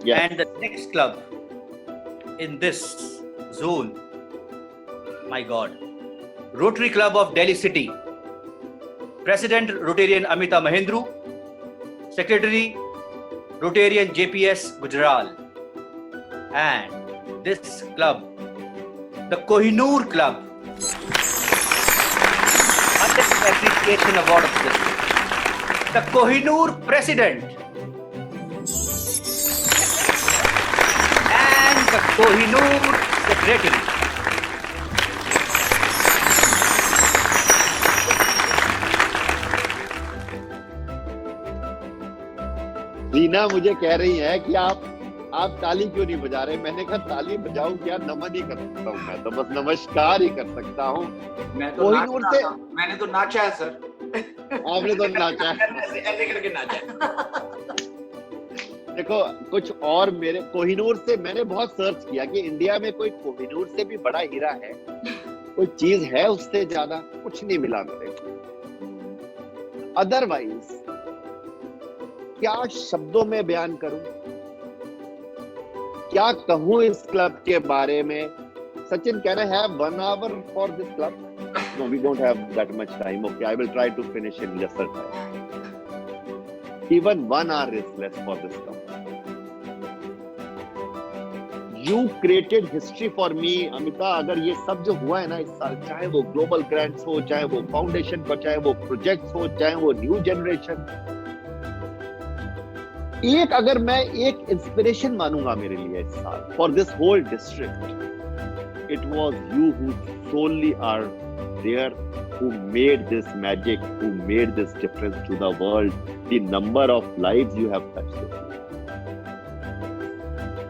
Yes. And the next club in this zone, my God, Rotary Club of Delhi City. President Rotarian Amita Mahindru, Secretary Rotarian JPS Gujral, and this club, the Kohinoor Club, Highest Appreciation Award of this. The Kohinoor President and the Kohinoor Secretary. Reena मुझे कह रही है कि आप ताली क्यों नहीं बजा रहे। मैंने कहा ताली बजाऊं क्या, नमन ही कर सकता हूँ मैं तो, बस नमस्कार ही कर सकता हूँ। मैं तो कोहिनूर से मैंने तो नाचा है सर। आपने तो नाचा है। ऐसे करके नाचा है। देखो कुछ और मेरे कोहिनूर से मैंने बहुत सर्च किया कि इंडिया में कोई कोहिनूर से भी बड़ा हीरा है, कोई चीज है उससे ज्यादा, कुछ नहीं मिला मेरे को। अदरवाइज क्या शब्दों में बयान करूं, क्या कहूं इस क्लब के बारे में। Sachin, can I have 1 hour for this club? No, we don't have that much time. Okay, I will try to finish in lesser time. Even 1 hour is less for this club. You created history for me, Amita. अगर ये सब जो हुआ है ना इस साल, चाहे वो ग्लोबल ग्रांट्स हो, चाहे वो फाउंडेशन का, चाहे वो प्रोजेक्ट्स हो, चाहे वो न्यू जनरेशन, अगर मैं एक इंस्पिरेशन मानूंगा मेरे लिए इस साल for this whole district, it was you who solely are there, who made this magic, who made this difference to the world, the number of lives you have touched this year.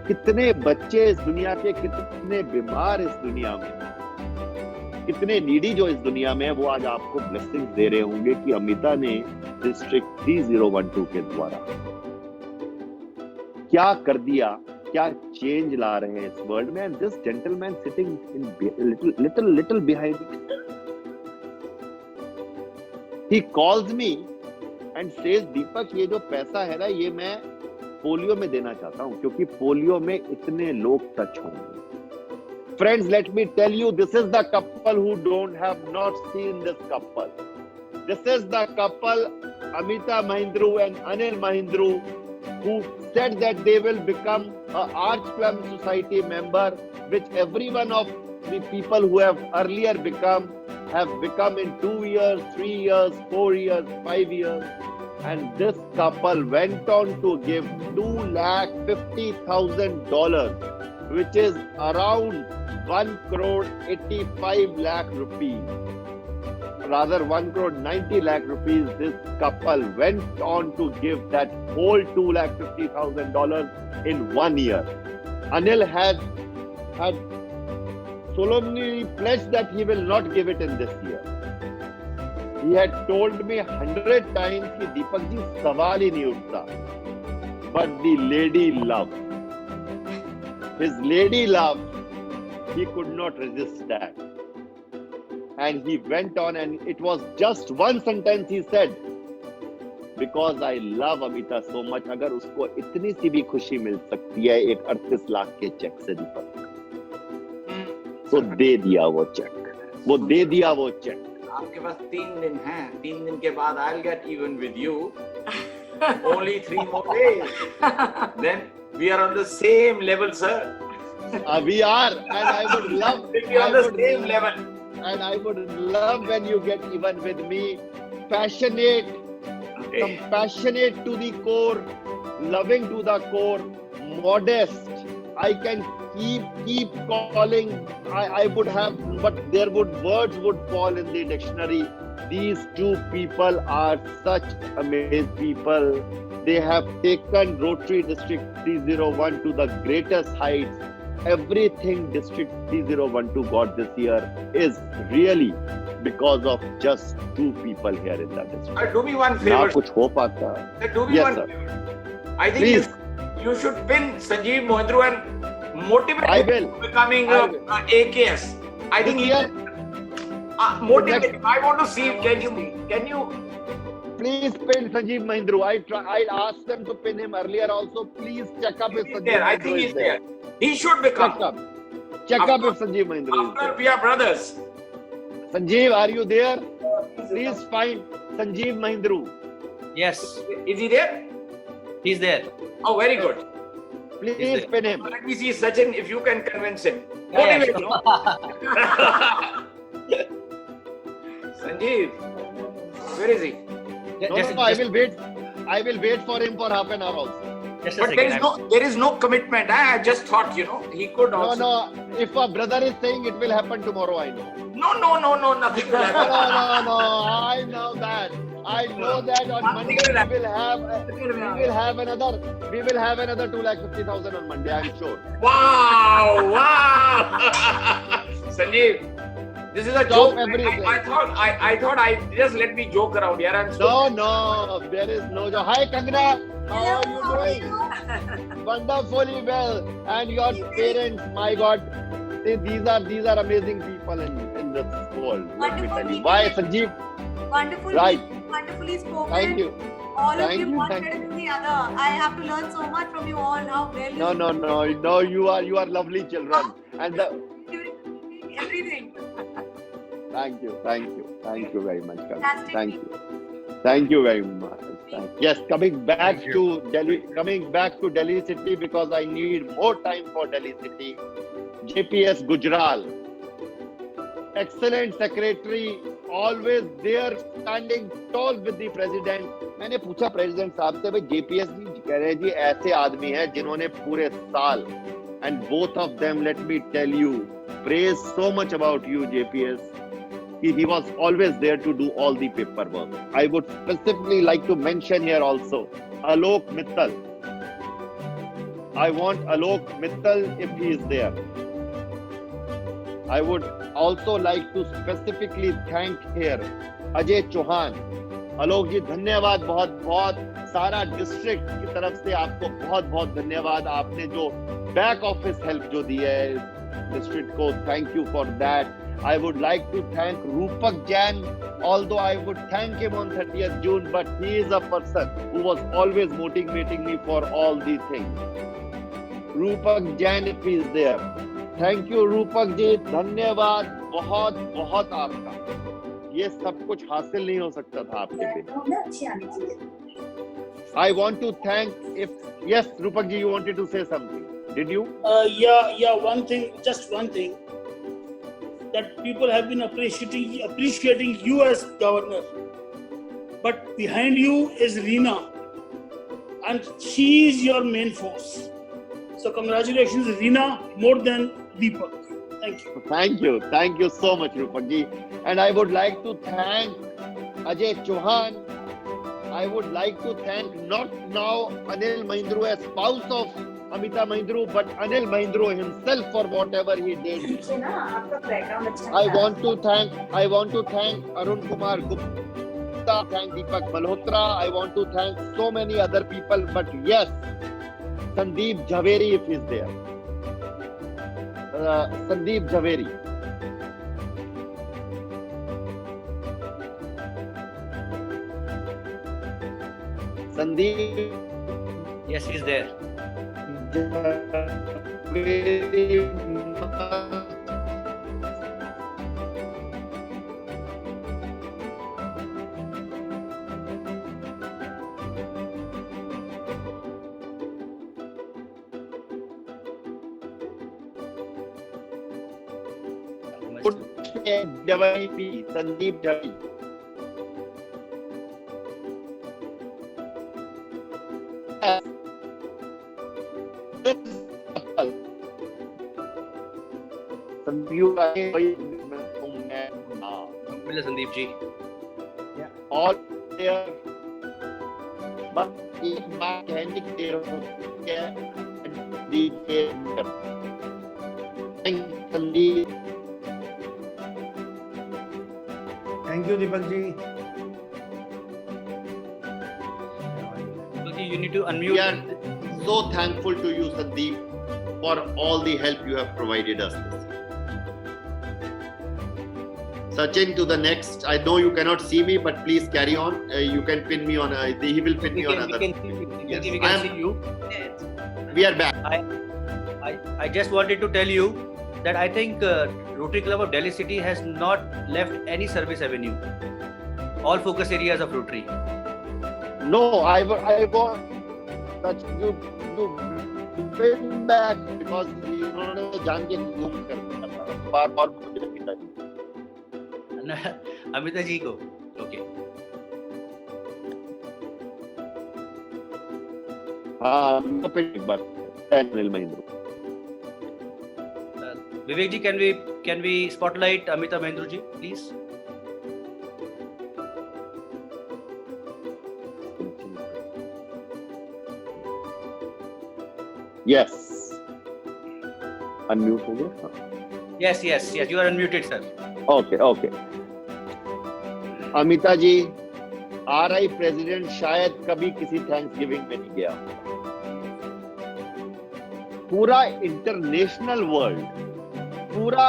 कितने बच्चे इस दुनिया के, कितने बीमार इस दुनिया में, कितने नीडी जो इस दुनिया में है, वो आज आपको ब्लेसिंग्स दे रहे होंगे कि अमिता ने डिस्ट्रिक्ट 3012 के द्वारा क्या कर दिया, क्या चेंज ला रहे हैं इस वर्ल्ड में। And this gentleman sitting in little behind, he calls me and says, Deepak ये जो पैसा है ना, ये मैं पोलियो में देना चाहता हूं, क्योंकि पोलियो में इतने लोग टच होंगे। Friends, let me tell you, this is the couple who don't have not seen this couple. This is the couple Amita Mahindru and Anil Mahindru, who said that they will become a Arch Plum Society member, which every one of the people who have earlier have become in 2 years, 3 years, 4 years, 5 years. And this couple went on to give $250,000, which is around 1,85 lakh rupees. Rather 1,90 lakh rupees. This couple went on to give that whole $250,000 in 1 year. Anil had solemnly pledged that he will not give it in this year. He had told me 100 times कि दीपक जी सवाल ही नहीं उठता, but the lady love, his lady love, he could not resist that. And he went on, and it was just one sentence he said, because I love Amita so much. अगर उसको इतनी सी भी खुशी मिल सकती है एक 38 लाख के चेक से दीपक, तो दे दिया वो चेक, वो दे दिया वो चेक। आपके पास 3 दिन हैं, 3 दिन के बाद I'll get even with you. Only 3 more days. Then we are on the same level, sir. We are, and I would love. We are on the same level. And I would love when you get even with me. Passionate, compassionate to the core, loving to the core, modest. I can keep calling. I would have, but words would fall in the dictionary. These two people are such amazing people. They have taken Rotary District 301 to the greatest heights. Everything District 3012 got this year is really because of just 2 people here in that district. Do me one favor. ना कुछ हो पाता। Do me Yes, one sir. favor. I think Please. you should pin Sanjeev Mohindru and motivate I him will. to becoming I will. AKS. I think he This year, motivate him. I want to see. Can you? Please pin Sanjeev Mahindra. I asked them to pin him earlier also. Please check up if He's Sanjeev there. I Mahindra think is he's there. there. He should become. Check up if Sanjeev Mahindra is After there. we are brothers. Sanjeev, are you there? Please find Sanjeev Mahindra. Yes, Is he there? he's there. Oh, very good. Please pin him. Let me see Sachin if you can convince him. Yeah, Motivate sure. him. Sanjeev, where is he? No, I will wait. I will wait for him for half an hour also. Just a But second. there is no commitment. I just thought, he could No, also. no. If a brother is saying it will happen tomorrow, I know. No, nothing will No, happen. no. I know that. I know that on Monday we will have another 2,50,000 on Monday. I'm sure. Wow. Sanjeev, this is a Stop joke. everything. I thought I just let me joke around here. I'm so No, there is no joke. Hi, Kangna. How are you doing? Wonderfully well. And your parents, my God, these are amazing people in this world. Let me tell you. Why, Sanjeev? Wonderful, Right. wonderfully spoken. Thank you. All of Thank you you, one thank better than the other. I have to learn so much from you all. How well you No. You are lovely children. And everything. thank you very much, Kangna. Fantastic. Thank you very much. Yes, coming back Thank to Delhi city because I need more time for Delhi city. JPS Gujral, excellent secretary, always there, standing tall with the president. मैंने पूछा president साहब से, भाई JPS जी कह रहे जी ऐसे आदमी हैं जिन्होंने पूरे साल, and both of them, let me tell you, praise so much about you, JPS. He was always there to do all the paperwork. I would specifically like to mention here also Alok Mittal. I want Alok Mittal if he is there. I would also like to specifically thank here Ajay Chauhan. Alok ji, धन्यवाद बहुत बहुत, सारा district की तरफ से आपको बहुत बहुत धन्यवाद. आपने जो बैक ऑफिस हेल्प जो दी है डिस्ट्रिक्ट को, thank you for that. I would like to thank Rupak Jain, although I would thank him on 30th June, but he is a person who was always motivating me for all these things. Rupak Jain, if he is there. Thank you, Rupak ji. धन्यवाद बहुत बहुत आपका. ये सब कुछ हासिल नहीं हो सकता था आपके पे. I want to thank, yes, Rupak ji, you wanted to say something. Did you? Just one thing. That people have been appreciating you as governor, but behind you is Reena, and she is your main force. So congratulations, Reena, more than Deepak. Thank you. Thank you so much, Rupak ji. And I would like to thank Ajay Chauhan. I would like to thank not now Anil Mahindra as spouse of Amita Mahindra, but Anil Mahindra himself for whatever he did. I want to thank Arun Kumar Gupta, thank Deepak Malhotra. I want to thank so many other people, but yes, Sandeep Jhaveri if he's there. Sandeep Jhaveri. Sandeep. Yes, he's there. Sandeep Jhaveri. Sandeep ji. All there, but एक बात कहने की देर हो गया. Sandeep. Thank you, Deepak ji. You need to unmute. We are so thankful to you, Sandeep, for all the help you have provided us. Sachin, to the next. I know you cannot see me, but please carry on. You can pin me on. He will pin me on We other. can see you. Yes. We can see you. We are back. I just wanted to tell you that I think Rotary Club of Delhi City has not left any service avenue. All focus areas of Rotary. No, I want that you pin back because इन्होंने जान के zoom कर दिया था. बार मुझे लगता है. अमिता जी को. Okay. हाँ, पिन एक बार. Anil Mahendra. Vivek ji, can we spotlight Amita Mahendra ji, please? Yes. Unmute हो गया. Yes. You are unmuted, sir. Okay. Amita ji, RI president शायद कभी किसी थैंक्सगिविंग में नहीं गया. पूरा इंटरनेशनल वर्ल्ड, पूरा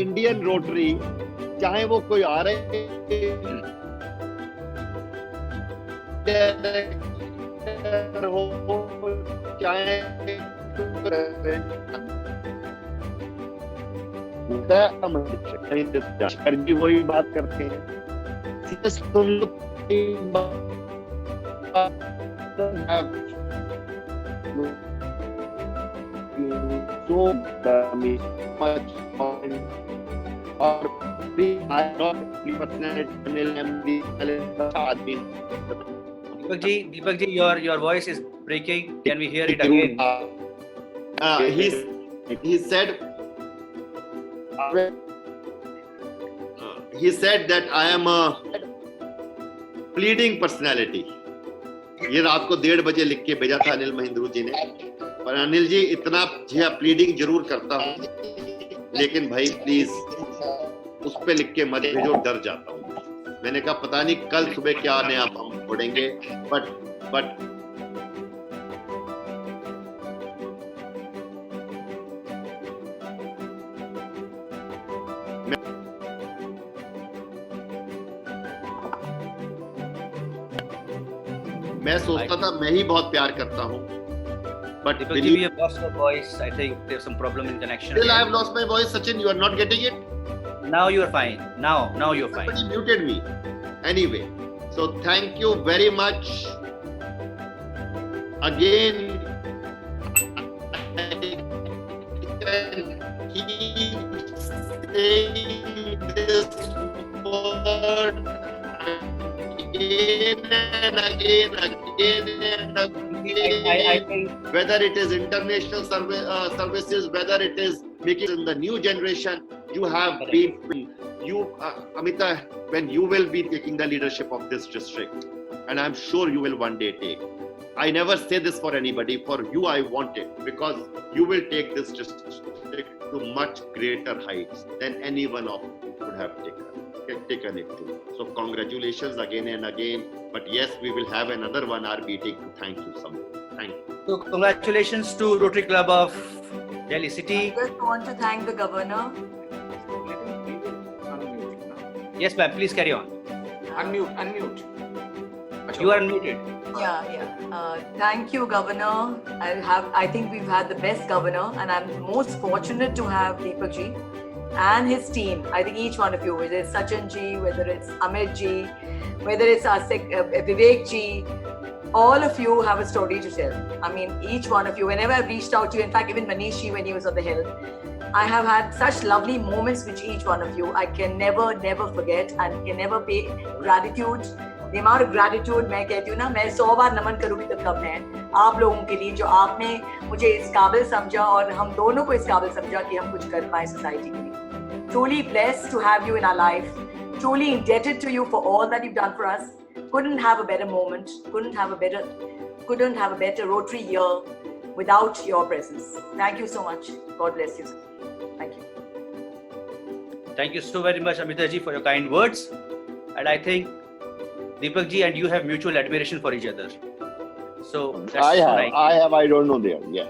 इंडियन रोटरी, चाहे वो कोई RI हो, चाहे भी वही बात करते हैं. So much और Deepak ji, your voice is breaking. Can we hear it again? He said that I am a pleading personality. ये रात को 1:30 बजे लिख के भेजा था अनिल महेंद्रू जी ने. पर अनिल जी, इतना प्लीडिंग जरूर करता हूँ, लेकिन भाई प्लीज उस पे लिख के मत भेजो, डर जाता हूँ. मैंने कहा पता नहीं कल सुबह क्या नया हम पढ़ेंगे. बट मैं सोचता था मैं ही बहुत प्यार करता हूँ. But Deepak ji, we have lost your voice. I think there's some problem in connection. Still, I have lost my voice, Sachin. You are not getting it. Now you are fine. Now you're fine. Somebody muted me. Anyway, so thank you very much. Again, I keep saying this word again and again. I think Whether it is international services, whether it is making in the new generation, you have been, Amita, when you will be taking the leadership of this district, and I'm sure you will one day take. I never say this for anybody, for you I want it, because you will take this district to much greater heights than any one of you could have taken it to. So congratulations again and again. But yes, we will have another one hour meeting to thank you someday. Thank you. so. Congratulations to Rotary Club of Delhi City. I just want to thank the governor. Unmute now. Yes, ma'am. Please carry on. Unmute. You are unmuted. Yeah. Thank you, Governor. I think we've had the best governor, and I'm most fortunate to have Deepak ji and his team. I think each one of you, whether it's Sachin ji, whether it's Amit ji, whether it's Vivek ji, all of you have a story to tell. I mean, each one of you, whenever I've reached out to you, in fact, even Manish ji when he was on the hill, I have had such lovely moments with each one of you. I can never forget and can never pay gratitude. The amount of gratitude मैं कहती हूँ ना, मैं 100 बार नमन करूँगी तो कम है आप लोगों के लिए, जो आपने मुझे इस काबिल समझा और हम दोनों को इस काबिल समझा कि हम कुछ कर पाए सोसाइटी के लिए. Truly blessed to have you in our life. Truly indebted to you for all that you've done for us. Couldn't have a better moment. Couldn't have a better Rotary year without your presence. Thank you so much. God bless you. Thank you. Thank you so very much, Amita ji, for your kind words. And I think Deepak ji and you have mutual admiration for each other. So that's I so have. nice. I don't know there. Yeah.